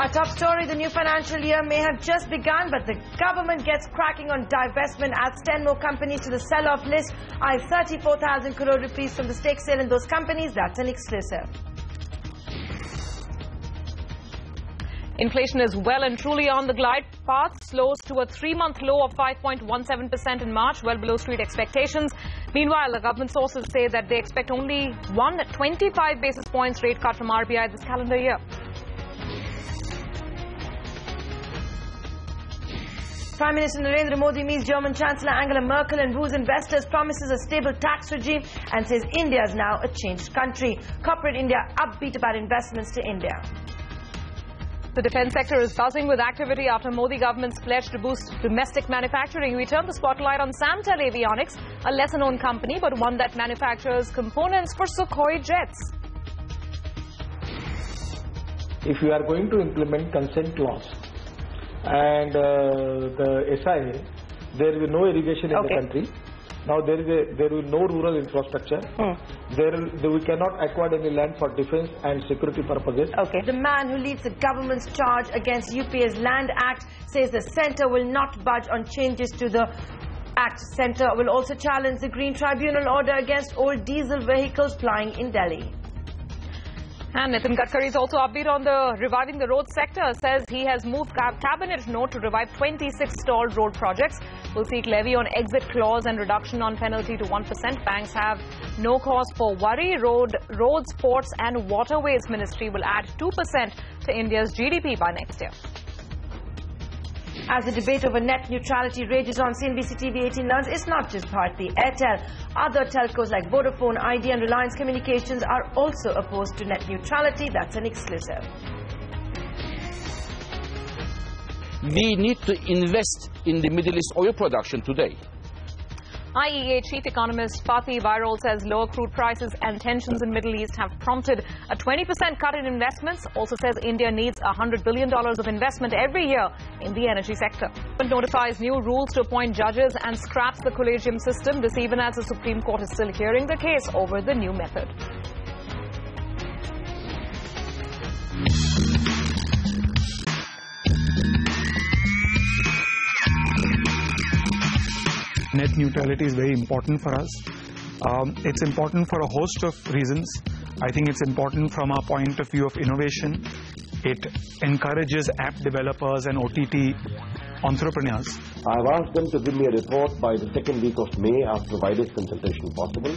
Our top story, the new financial year may have just begun, but the government gets cracking on divestment, adds 10 more companies to the sell-off list, eyes 34,000 crore rupees from the stake sale in those companies. That's an exclusive. Inflation is well and truly on the glide path, slows to a 3-month low of 5.17% in March, well below street expectations. Meanwhile, the government sources say that they expect only one 25 basis points rate cut from RBI this calendar year. Prime Minister Narendra Modi meets German Chancellor Angela Merkel and woos investors, promises a stable tax regime and says India is now a changed country. Corporate India upbeat about investments to India. The defence sector is buzzing with activity after Modi government's pledge to boost domestic manufacturing. We turn the spotlight on Samtel Avionics, a lesser-known company but one that manufactures components for Sukhoi jets. If you are going to implement consent laws and the SIA, there will be no irrigation in the country. Now there will be no rural infrastructure. We cannot acquire any land for defense and security purposes. The man who leads the government's charge against UPA's Land Act says the centre will not budge on changes to the Act. Centre will also challenge the Green Tribunal order against old diesel vehicles plying in Delhi. And Nitin Gadkari is also upbeat on the reviving the road sector. Says he has moved cabinet note to revive 26 stalled road projects. Will seek levy on exit clause and reduction on penalty to 1%. Banks have no cause for worry. Roads, Ports and Waterways Ministry will add 2% to India's GDP by next year. As the debate over net neutrality rages on, CNBC TV 18 learns it's not just Bharti Airtel. Other telcos like Vodafone, Idea and Reliance Communications are also opposed to net neutrality. That's an exclusive. We need to invest in the Middle East oil production today. IEA chief economist Fatih Birol says lower crude prices and tensions in Middle East have prompted a 20% cut in investments. Also says India needs $100 billion of investment every year in the energy sector. It notifies new rules to appoint judges and scraps the collegium system. This even as the Supreme Court is still hearing the case over the new method. Net neutrality is very important for us. It's important for a host of reasons. I think it's important from our point of view of innovation. It encourages app developers and OTT entrepreneurs. I've asked them to give me a report by the second week of May after the widest consultation possible.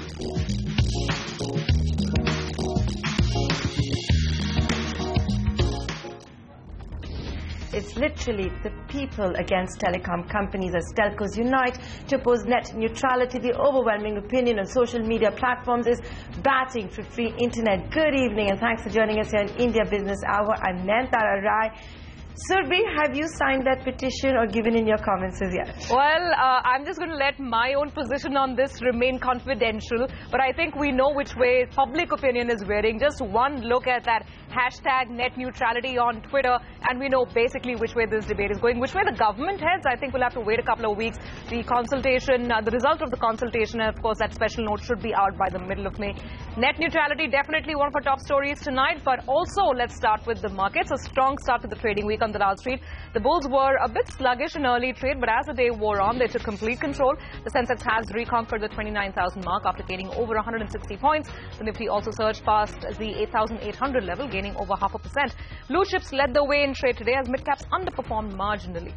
It's literally the people against telecom companies as telcos unite to oppose net neutrality. The overwhelming opinion on social media platforms is batting for free internet. Good evening and thanks for joining us here in India Business Hour. I'm Nantara Rai. Surbhi, have you signed that petition or given in your comments as yet? Well, I'm just going to let my own position on this remain confidential. But I think we know which way public opinion is veering. Just one look at that hashtag net neutrality on Twitter and we know basically which way this debate is going. Which way the government heads, I think we'll have to wait a couple of weeks. The consultation, the result of the consultation, and of course that special note should be out by the middle of May. Net neutrality definitely one of our top stories tonight. But also let's start with the markets. A strong start to the trading week on the Dalal Street. The bulls were a bit sluggish in early trade, but as the day wore on, they took complete control. The Sensex has reconquered the 29,000 mark after gaining over 160 points. The Nifty also surged past the 8,800 level, gaining over 0.5%. Blue chips led the way in trade today as mid-caps underperformed marginally.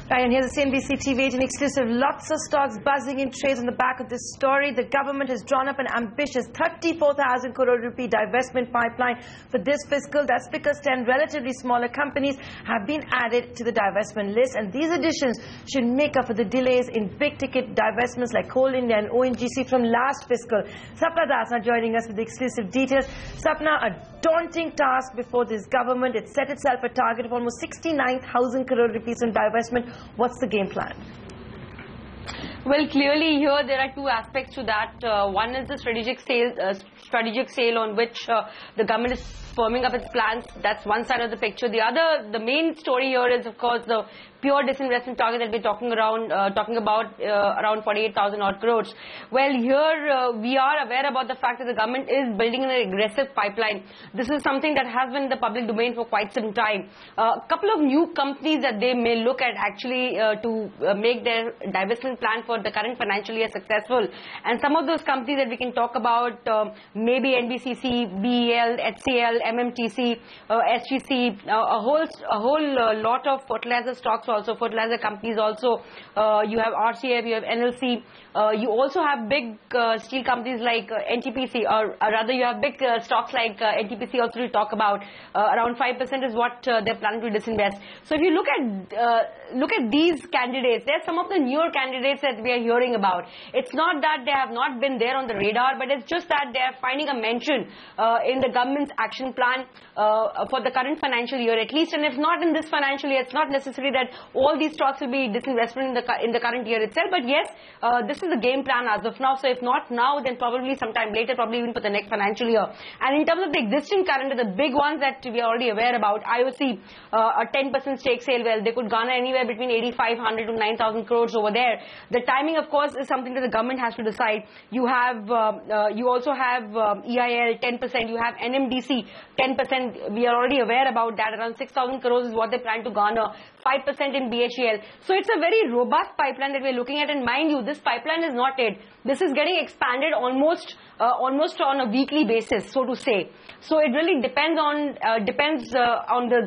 Right, and here's a CNBC TV 18 exclusive. Lots of stocks buzzing in trades on the back of this story. The government has drawn up an ambitious 34,000 crore rupee divestment pipeline for this fiscal. That's because 10 relatively smaller companies have been added to the divestment list. And these additions should make up for the delays in big-ticket divestments like Coal India and ONGC from last fiscal. Sapna Das now joining us with the exclusive details. Sapna, a daunting task before this government. It set itself a target of almost 69,000 crore rupees in divestment. What's the game plan? Well, clearly here there are two aspects to that. One is the strategic sale on which the government is firming up its plans. That's one side of the picture. The main story here is, of course, the pure disinvestment target that we're talking about around 48,000 odd crores. Well, here we are aware about the fact that the government is building an aggressive pipeline. This is something that has been in the public domain for quite some time. A couple of new companies that they may look at actually to make their divestment plan for the current financial year successful. And some of those companies that we can talk about, maybe NBCC, BEL, HCL, MMTC, SGC, a whole lot of fertilizer stocks also, fertilizer companies also. You have RCF, you have NLC. You also have big steel companies like NTPC, or rather you have big stocks like NTPC also to talk about. Around 5% is what they're planning to disinvest. So if you look at these candidates, they're some of the newer candidates that we are hearing about. It's not that they have not been there on the radar, but it's just that they are finding a mention in the government's action plan for the current financial year at least. And if not in this financial year, it's not necessary that all these stocks will be disinvestment in the current year itself. But yes, this is the game plan as of now. So if not now, then probably sometime later, probably even for the next financial year. And in terms of the existing calendar, the big ones that we are already aware about, IOC, a 10% stake sale, well, they could garner anywhere between 8,500 to 9,000 crores over there. The timing, of course, is something that the government has to decide. You also have EIL 10%, you have NMDC 10%. We are already aware about that. Around 6,000 crores is what they plan to garner. 5% in BHEL. So it's a very robust pipeline that we're looking at. And mind you, this pipeline is not it. This is getting expanded almost on a weekly basis, so to say. So it really depends on the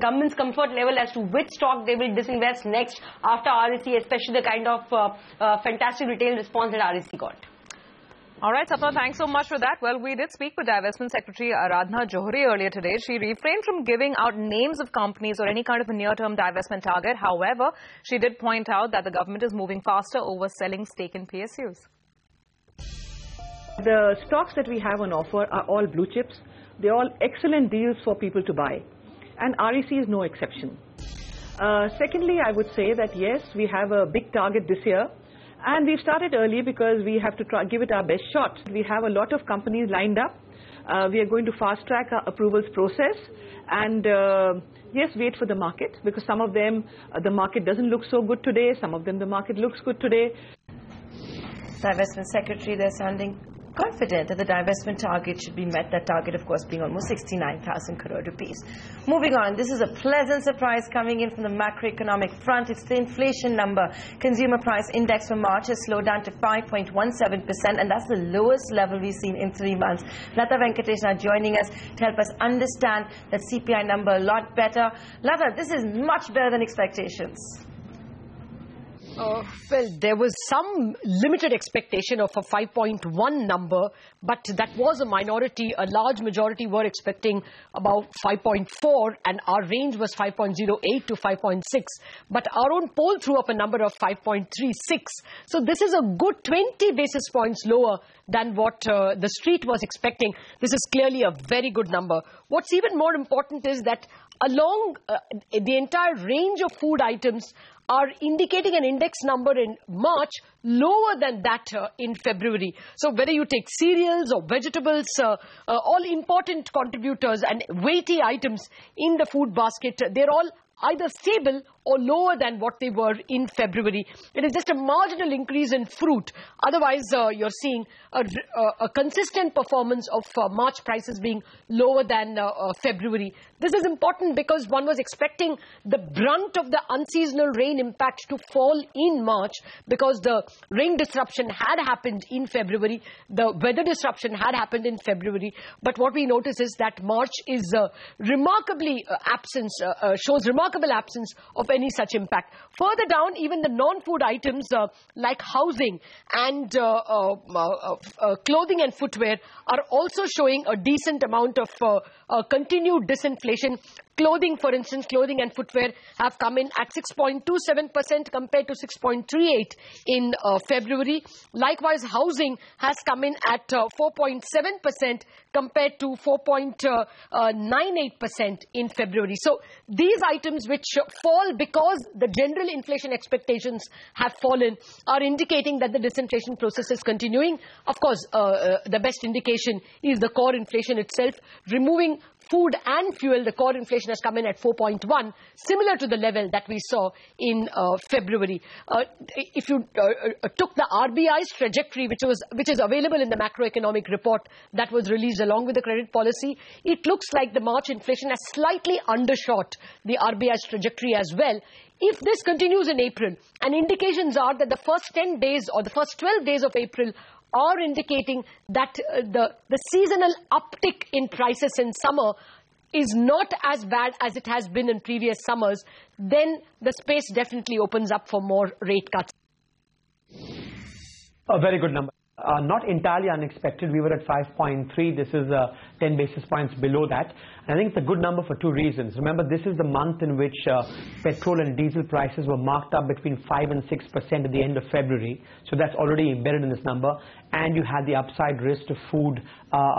government's comfort level as to which stock they will disinvest next after REC, especially the kind of fantastic retail response that REC got. All right, Sapna, thanks so much for that. Well, we did speak with Divestment Secretary Aradhana Johri earlier today. She refrained from giving out names of companies or any kind of a near-term divestment target. However, she did point out that the government is moving faster over selling stake in PSUs. The stocks that we have on offer are all blue chips. They're all excellent deals for people to buy. And REC is no exception. Secondly, I would say that yes, we have a big target this year. And we've started early because we have to give it our best shot. We have a lot of companies lined up. We are going to fast-track our approvals process. And yes, wait for the market, because some of them, the market doesn't look so good today. Some of them, the market looks good today. Divestment Secretary, they're sounding confident that the divestment target should be met, that target of course being almost 69,000 crore rupees. Moving on, this is a pleasant surprise coming in from the macroeconomic front. It's the inflation number. Consumer price index for March has slowed down to 5.17%, and that's the lowest level we've seen in 3 months. Lata Venkatesh now joining us to help us understand that CPI number a lot better. Lata, this is much better than expectations. Well, there was some limited expectation of a 5.1 number, but that was a minority. A large majority were expecting about 5.4, and our range was 5.08 to 5.6. But our own poll threw up a number of 5.36. So this is a good 20 basis points lower than what the street was expecting. This is clearly a very good number. What's even more important is that along the entire range of food items are indicating an index number in March lower than that in February. So whether you take cereals or vegetables, all important contributors and weighty items in the food basket, they're all either stable or lower than what they were in February. It is just a marginal increase in fruit. Otherwise, you're seeing a consistent performance of March prices being lower than February. This is important because one was expecting the brunt of the unseasonal rain impact to fall in March, because the rain disruption had happened in February. The weather disruption had happened in February. But what we notice is that March is shows remarkable absence of any such impact. Further down, even the non-food items like housing and clothing and footwear are also showing a decent amount of continued disinflation. Clothing, for instance, clothing and footwear have come in at 6.27% compared to 6.38% in February. Likewise, housing has come in at 4.7% compared to 4.98% in February. So these items which fall because the general inflation expectations have fallen are indicating that the disinflation process is continuing. Of course, the best indication is the core inflation itself. Removing food and fuel, the core inflation has come in at 4.1, similar to the level that we saw in February. If you took the RBI's trajectory, which is available in the macroeconomic report that was released along with the credit policy, it looks like the March inflation has slightly undershot the RBI's trajectory as well. If this continues in April, and indications are that the first 10 days or the first 12 days of April are indicating that the seasonal uptick in prices in summer is not as bad as it has been in previous summers, then the space definitely opens up for more rate cuts. A very good number. Not entirely unexpected. We were at 5.3. This is 10 basis points below that. And I think it's a good number for two reasons. Remember, this is the month in which petrol and diesel prices were marked up between 5 and 6% at the end of February. So that's already embedded in this number. And you had the upside risk to food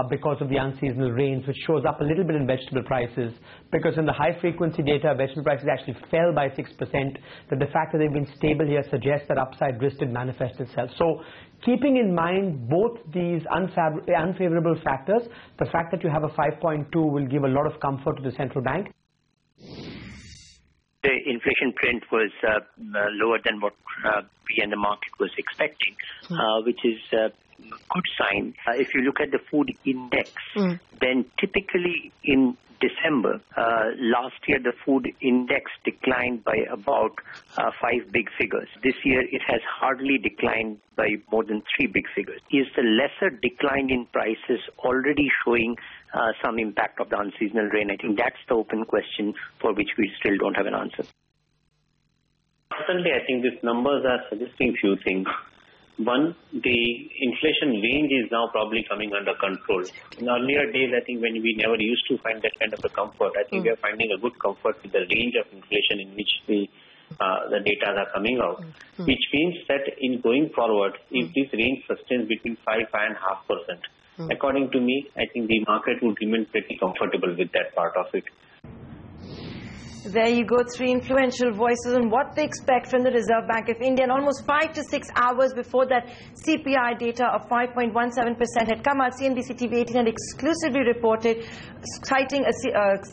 because of the unseasonal rains, which shows up a little bit in vegetable prices. Because in the high-frequency data, vegetable prices actually fell by 6%. But the fact that they've been stable here suggests that upside risk did manifest itself. So keeping in mind both these unfavorable factors, the fact that you have a 5.2 will give a lot of comfort to the central bank. The inflation print was lower than what we and the market was expecting, which is a good sign. If you look at the food index, then typically in December, last year the food index declined by about 5 big figures. This year it has hardly declined by more than 3 big figures. Is the lesser decline in prices already showing some impact of the unseasonal rain? I think that's the open question for which we still don't have an answer. Certainly, I think these numbers are suggesting few things. One, the inflation range is now probably coming under control. In earlier days, I think when we never used to find that kind of a comfort, I think we are finding a good comfort with the range of inflation in which the data are coming out, which means that in going forward, if this range sustains between 5-5.5%, according to me, I think the market will remain pretty comfortable with that part of it. There you go, 3 influential voices on what they expect from the Reserve Bank of India. And almost 5 to 6 hours before that CPI data of 5.17% had come out, CNBC TV 18 had exclusively reported, citing a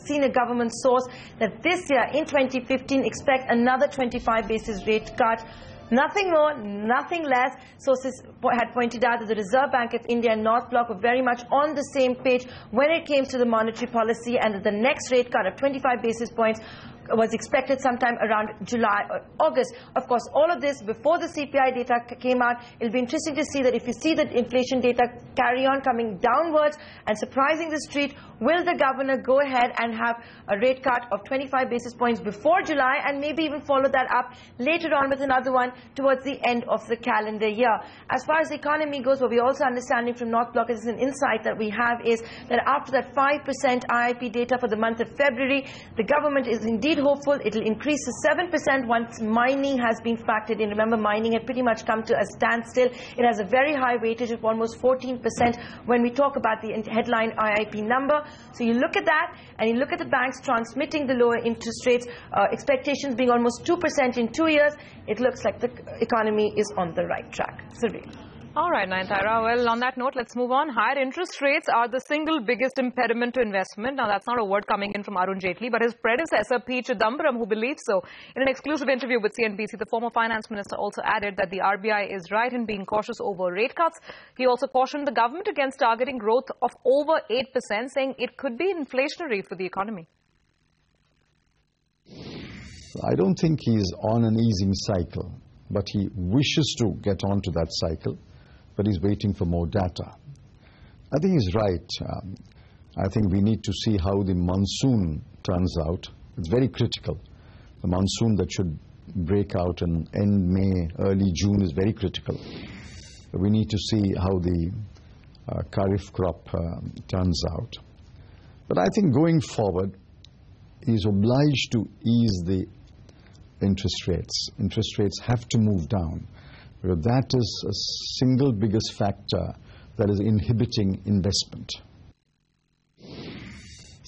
senior government source, that this year in 2015 expect another 25 basis rate cut. Nothing more, nothing less. Sources had pointed out that the Reserve Bank of India and North Block were very much on the same page when it came to the monetary policy, and that the next rate cut of 25 basis points was expected sometime around July or August. Of course, all of this before the CPI data came out. It'll be interesting to see that if you see the inflation data carry on coming downwards and surprising the street, will the governor go ahead and have a rate cut of 25 basis points before July, and maybe even follow that up later on with another one towards the end of the calendar year? As far as the economy goes, what we're also understanding from North Block is an insight that we have is that after that 5% IIP data for the month of February, the government is indeed hopeful it will increase to 7% once mining has been factored in. Remember, mining had pretty much come to a standstill. It has a very high weightage of almost 14% when we talk about the headline IIP number. So you look at that, and you look at the banks transmitting the lower interest rates, expectations being almost 2% in 2 years, it looks like the economy is on the right track. Survey. All right, Nayanthara. Well, on that note, let's move on. Higher interest rates are the single biggest impediment to investment. Now, that's not a word coming in from Arun Jaitley, but his predecessor, P. Chidambaram, who believes so. In an exclusive interview with CNBC, the former finance minister also added that the RBI is right in being cautious over rate cuts. He also cautioned the government against targeting growth of over 8%, saying it could be inflationary for the economy. I don't think he's on an easing cycle, but he wishes to get onto that cycle. But he's waiting for more data. I think he's right. I think we need to see how the monsoon turns out. It's very critical. The monsoon that should break out in end May, early June is very critical. We need to see how the kharif crop turns out. But I think going forward, he's obliged to ease the interest rates. Interest rates have to move down. Because that is a single biggest factor that is inhibiting investment.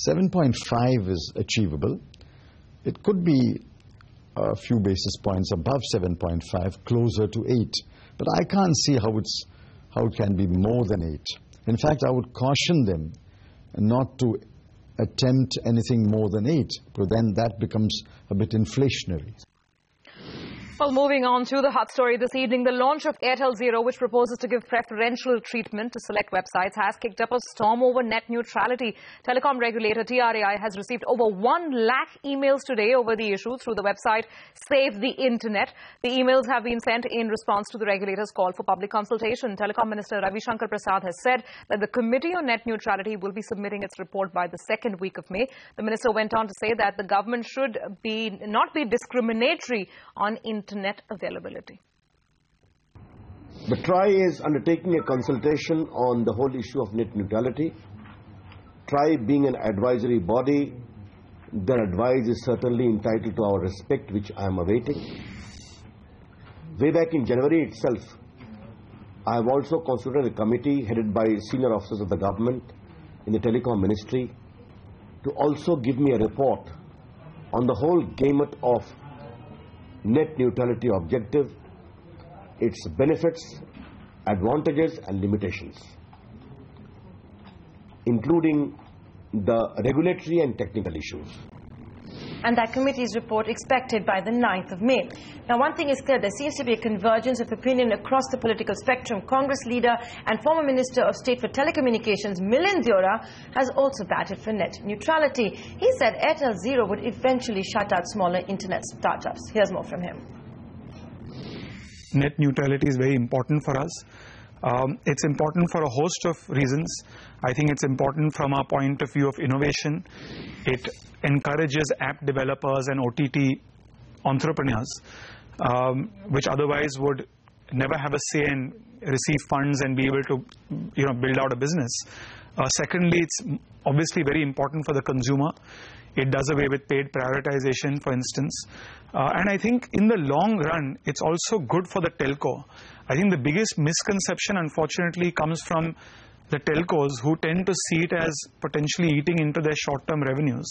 7.5 is achievable. It could be a few basis points above 7.5, closer to 8. But I can't see how it can be more than 8. In fact, I would caution them not to attempt anything more than 8, because then that becomes a bit inflationary. Well, moving on to the hot story this evening, the launch of Airtel Zero, which proposes to give preferential treatment to select websites, has kicked up a storm over net neutrality. Telecom regulator TRAI has received over 1 lakh emails today over the issue through the website Save the Internet. The emails have been sent in response to the regulator's call for public consultation. Telecom Minister Ravi Shankar Prasad has said that the Committee on Net Neutrality will be submitting its report by the second week of May. The minister went on to say that the government should not be discriminatory on internet availability. The TRAI is undertaking a consultation on the whole issue of net neutrality. TRAI being an advisory body, their advice is certainly entitled to our respect, which I am awaiting. Way back in January itself, I have also constituted a committee headed by senior officers of the government in the telecom ministry to also give me a report on the whole gamut of net neutrality objective, its benefits, advantages and limitations, including the regulatory and technical issues. And that committee's report expected by the 9th of May. Now, one thing is clear, there seems to be a convergence of opinion across the political spectrum. Congress leader and former Minister of State for Telecommunications, Milind Deora, has also batted for net neutrality. He said Airtel Zero would eventually shut out smaller internet startups. Here's more from him. Net neutrality is very important for us. It's important for a host of reasons. I think it's important from our point of view of innovation. It encourages app developers and OTT entrepreneurs, which otherwise would never have a say and receive funds and be able to, build out a business. Secondly, it's obviously very important for the consumer. It does away with paid prioritization, for instance. And I think in the long run, it's also good for the telco. I think the biggest misconception, unfortunately, comes from the telcos who tend to see it as potentially eating into their short-term revenues.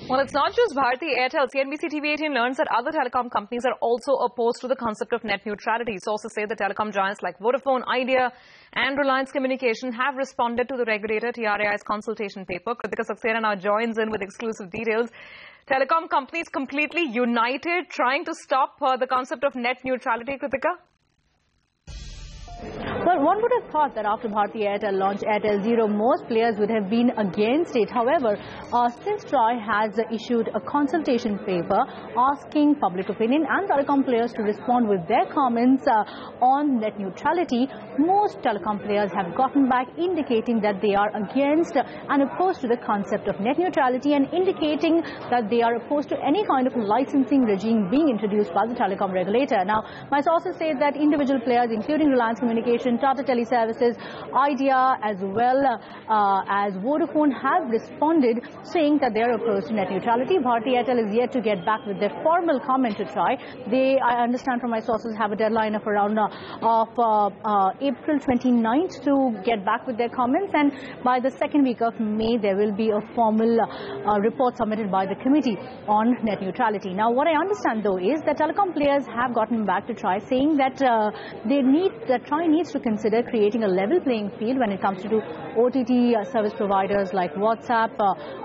Well, it's not just Bharti Airtel. CNBC TV18 learns that other telecom companies are also opposed to the concept of net neutrality. Sources say the telecom giants like Vodafone, Idea and Reliance Communication have responded to the regulator TRAI's consultation paper. Kritika Saxena now joins in with exclusive details. Telecom companies completely united trying to stop the concept of net neutrality, Kritika? Well, one would have thought that after Bharti Airtel launched Airtel Zero, most players would have been against it. However, since TRAI has issued a consultation paper asking public opinion and telecom players to respond with their comments on net neutrality, most telecom players have gotten back indicating that they are against and opposed to the concept of net neutrality and indicating that they are opposed to any kind of licensing regime being introduced by the telecom regulator. Now, my sources say that individual players, including Reliance Communication, Tata Teleservices, Idea as well as Vodafone have responded saying that they are opposed to net neutrality. Bharti Airtel is yet to get back with their formal comment to TRAI. They, I understand from my sources, have a deadline of around April 29th to get back with their comments, and by the second week of May there will be a formal report submitted by the committee on net neutrality. Now, what I understand though is that telecom players have gotten back to TRAI saying that TRAI needs to consider creating a level playing field when it comes to OTT service providers like WhatsApp,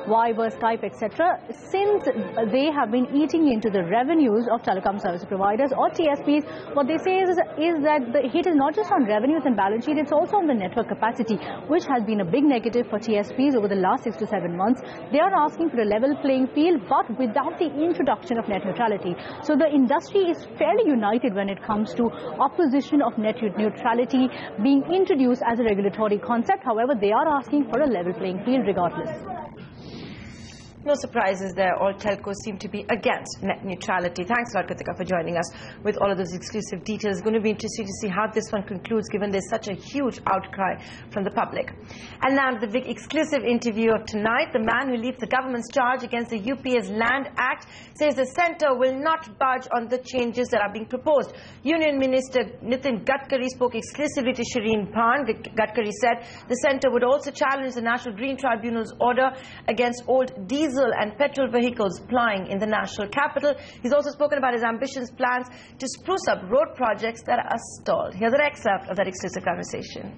Viber, Skype, etc. Since they have been eating into the revenues of telecom service providers or TSPs, what they say is that the hit is not just on revenues and balance sheet, it's also on the network capacity, which has been a big negative for TSPs over the last 6 to 7 months. They are asking for a level playing field, but without the introduction of net neutrality. So the industry is fairly united when it comes to opposition of net neutrality being introduced as a regulatory concept. However, they are asking for a level playing field regardless. No surprises there. All telcos seem to be against net neutrality. Thanks a lot, Kritika, for joining us with all of those exclusive details. It's going to be interesting to see how this one concludes, given there's such a huge outcry from the public. And now the big exclusive interview of tonight. The man who leads the government's charge against the UPA's Land Act says the centre will not budge on the changes that are being proposed. Union Minister Nitin Gadkari spoke exclusively to Shireen Bhan. Gadkari said the centre would also challenge the National Green Tribunal's order against old diesel and petrol vehicles plying in the national capital. He's also spoken about his ambitious plans to spruce up road projects that are stalled. Here's an excerpt of that exclusive conversation.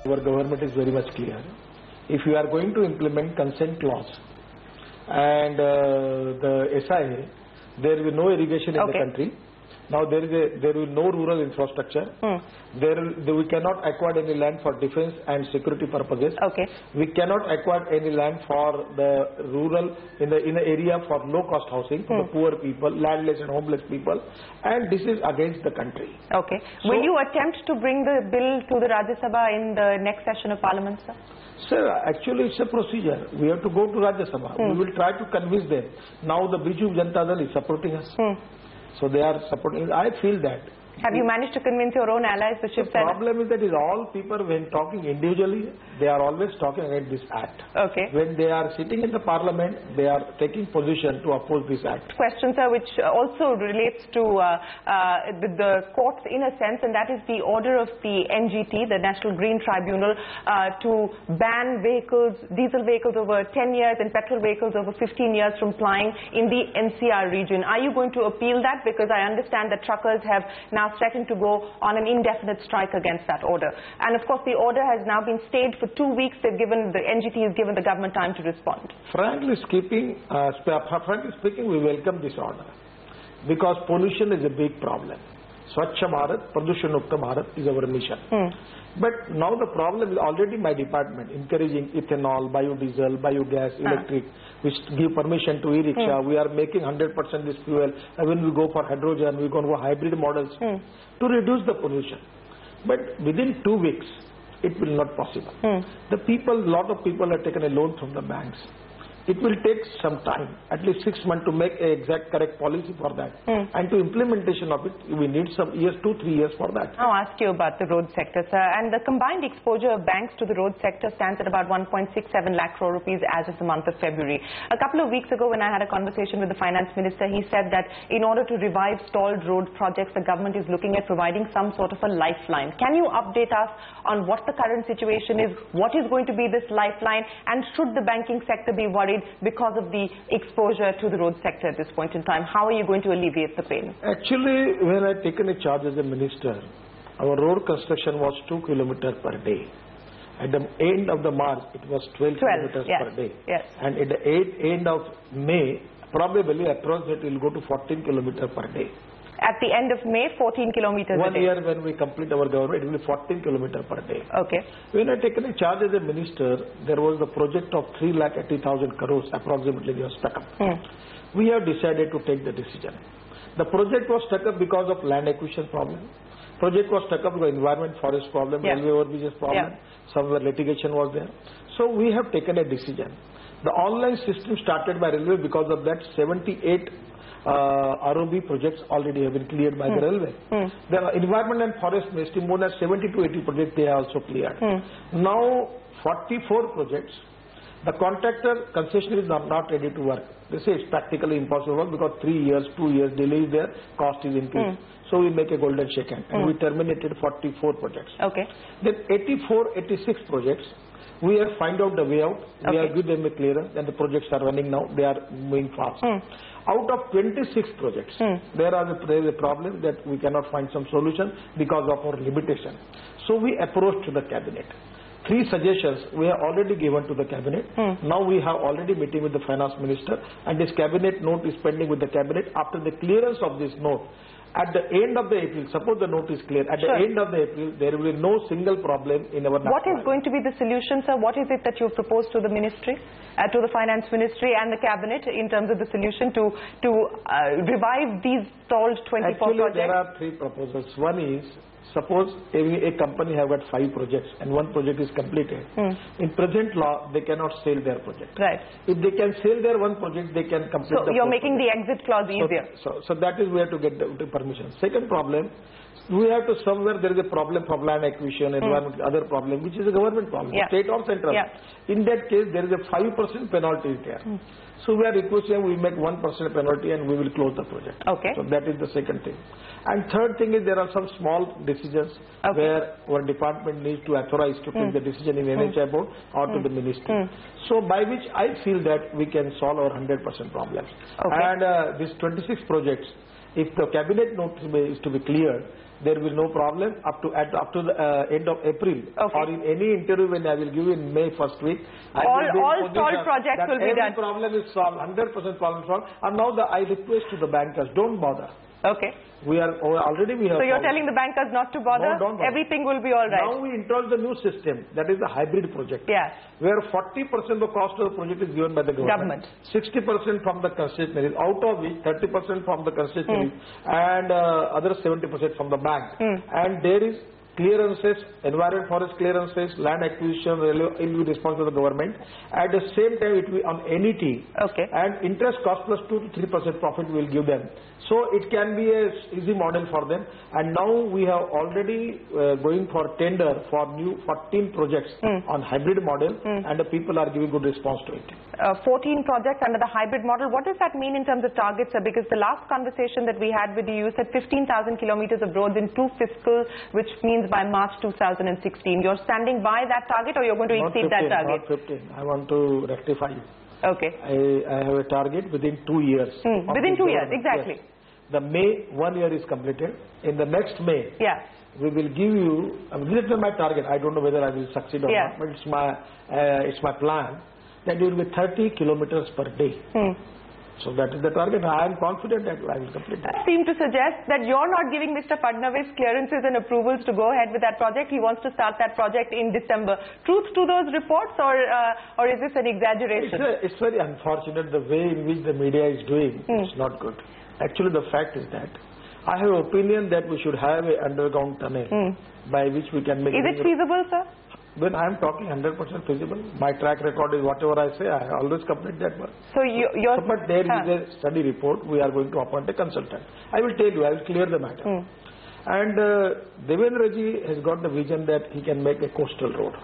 Our government is very much clear if you are going to implement consent laws and the SIA, there will be no irrigation in the country. Now there will be no rural infrastructure. We cannot acquire any land for defense and security purposes. We cannot acquire any land for the rural in the area for low cost housing for the poor people, landless and homeless people, and this is against the country. So, will you attempt to bring the bill to the Rajya Sabha in the next session of Parliament, sir? Sir, actually it's a procedure. We have to go to Rajya Sabha. We will try to convince them. Now the Biju Janata Dal is supporting us. So they are supporting. I feel that. Have you managed to convince your own allies, the Shiv Sena? The problem is that all people, when talking individually, they are always talking against this act. When they are sitting in the parliament, they are taking position to oppose this act. Question, sir, which also relates to the courts in a sense, and that is the order of the NGT, the National Green Tribunal, to ban vehicles, diesel vehicles over 10 years and petrol vehicles over 15 years from plying in the NCR region. Are you going to appeal that? Because I understand that truckers have now threatened to go on an indefinite strike against that order. And of course, the order has now been stayed for 2 weeks. The NGT has given the government time to respond. Frankly speaking, we welcome this order because pollution is a big problem. Swachh Bharat, Pradushan Mukta Bharat is our mission. But now the problem is already my department encouraging ethanol, biodiesel, biogas, electric, which give permission to e-rickshaw. We are making 100% this fuel. And when we go for hydrogen, we are going to go hybrid models to reduce the pollution. But within 2 weeks, it will not possible. Lot of people have taken a loan from the banks. It will take some time, at least 6 months, to make an exact correct policy for that. And to implementation of it, we need some years, 2-3 years for that. I'll ask you about the road sector, sir. And the combined exposure of banks to the road sector stands at about 1.67 lakh crore rupees as of the month of February. A couple of weeks ago, when I had a conversation with the finance minister, he said that in order to revive stalled road projects, the government is looking at providing some sort of a lifeline. Can you update us on what the current situation is? What is going to be this lifeline? And should the banking sector be worried because of the exposure to the road sector at this point in time? How are you going to alleviate the pain? Actually, when I taken a charge as a minister, our road construction was 2 kilometers per day. At the end of the March, it was 12 kilometers per day. And at the end of May, probably approximately it will go to 14 kilometers per day. At the end of May, 14 kilometers a day. 1 year when we complete our government, it will be 14 kilometers per day. When I taken a charge as a minister, there was the project of 3,80,000 crores approximately was stuck up. We have decided to take the decision. The project was stuck up because of land acquisition problem. Project was stuck up because environment forest problem, railway overbridges problem, somewhere litigation was there. So we have taken a decision. The online system started by railway, because of that 78 ROB projects already have been cleared by the railway. The environment and forest ministry, more than 70 to 80 projects they are also cleared. Now 44 projects, the contractor concession is not ready to work. They say it's practically impossible because 3 years, 2 years delay is there, cost is increased. So we make a golden shake hand and we terminated 44 projects. Then 84, 86 projects, we have find out the way out. We have given them a clearance and the projects are running now. They are moving fast. Out of 26 projects, there is a problem that we cannot find some solution because of our limitation. So we approached to the cabinet. 3 suggestions we have already given to the cabinet. Now we have already meeting with the finance minister and this cabinet note is pending with the cabinet. After the clearance of this note, at the end of the April, suppose the note is clear, at the end of the April, there will be no single problem in our... What is going to be the solution, sir? What is it that you proposed to the ministry, to the finance ministry and the cabinet in terms of the solution to revive these stalled 24 Actually, projects? There are 3 proposals. One is, suppose a company have got 5 projects and 1 project is completed. In present law, they cannot sell their project. If they can sell their 1 project, they can complete the... So you're making the exit clause easier. So that is where to get the permission. Second problem, we have to somewhere there is a problem for land acquisition, environment, other problem, which is a government problem, state or central. In that case, there is a 5% penalty there. So we are requesting we make 1% penalty and we will close the project. So that is the second thing. And third thing is there are some small decisions where our department needs to authorize to take the decision in NHI board or to the ministry. So by which I feel that we can solve our 100% problems. And these 26 projects, if the cabinet note is to be cleared, there will be no problem up to the end of April, or in any interview when I will give in May first week. All stalled projects will be done. Every problem is solved, 100% problem solved. And now I request to the bankers, don't bother. Okay. We have. So you're telling the bankers not to bother? No, don't bother. Everything will be all right. Now we introduce the new system, that is the hybrid project. Yeah. Where 40% of the cost of the project is given by the government. 60% from the concessionaries, out of which 30% from the concessionaries and other 70% from the bank. And there is clearances, environment forest clearances, land acquisition will be responsible to the government. At the same time, it will be on NET. Okay. And interest cost plus 2 to 3% profit will give them. So it can be a easy model for them. And now we have already going for tender for new 14 projects on hybrid model, and the people are giving good response to it. 14 projects under the hybrid model. What does that mean in terms of targets, sir? Because the last conversation that we had with you said 15,000 kilometers of roads in 2 fiscal, which means by March 2016. You're standing by that target, or you're going to exceed that target? Not 15. I want to rectify you. Okay. I have a target within 2 years. Within 2 years, exactly. Yes. The May 1 year is completed. In the next May, we will give you. This is my target. I don't know whether I will succeed or not, but it's my plan that it will be 30 kilometers per day. So that is the target. I am confident that I will complete that. Seem to suggest that you're not giving Mr. Fadnavis clearances and approvals to go ahead with that project. He wants to start that project in December. Truth to those reports, or is this an exaggeration? It's very unfortunate the way in which the media is doing. It's not good. Actually, the fact is that I have an opinion that we should have an underground tunnel by which we can make. Is it feasible, sir? When I am talking 100% feasible, my track record is whatever I say, I always complete that one. So you're... But there is a study report, we are going to appoint a consultant. I will tell you, I will clear the matter. And Devendra ji has got the vision that he can make a coastal road.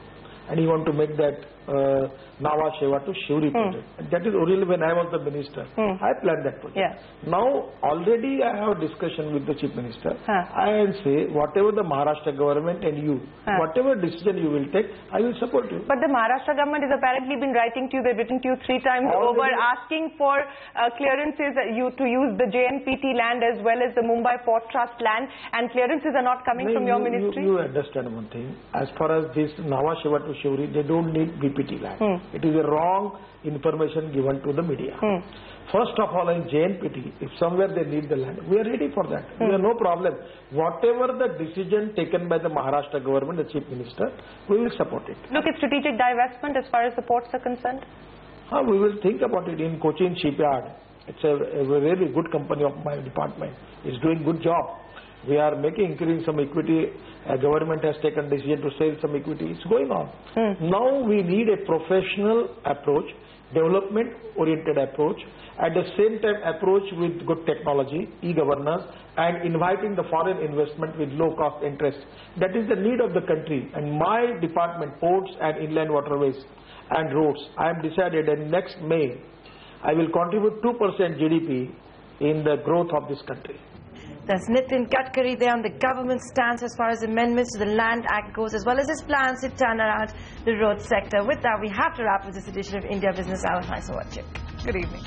And he want to make that Nava Sheva to Shivri project. That is originally when I was the minister. I planned that project. Now already I have a discussion with the chief minister. I say whatever the Maharashtra government and you, whatever decision you will take, I will support you. But the Maharashtra government has apparently been writing to you. They've written to you 3 times over, asking for clearances to use the JNPT land as well as the Mumbai Port Trust land, and clearances are not coming from your ministry. You understand one thing. As far as this Nava Sheva to Shivri, they don't need BPT land. It is a wrong information given to the media. First of all, in JNPT, if somewhere they need the land, we are ready for that. We have no problem. Whatever the decision taken by the Maharashtra government, the chief minister, we will support it. Look at strategic divestment as far as the ports are concerned. We will think about it in Cochin Shipyard. It's a really good company of my department. It's doing good job. We are increasing some equity. Government has taken decision to sell some equity. It's going on. Now we need a professional approach, development-oriented approach, at the same time approach with good technology, e-governance, and inviting the foreign investment with low-cost interest. That is the need of the country. And my department, ports and inland waterways and roads, I have decided that next May, I will contribute 2% GDP in the growth of this country. That's Nitin Gadkari there on the government stance as far as amendments to the Land Act goes, as well as his plans to turn around the road sector. With that, we have to wrap up this edition of India Business Hour. Thanks for watching. Good evening.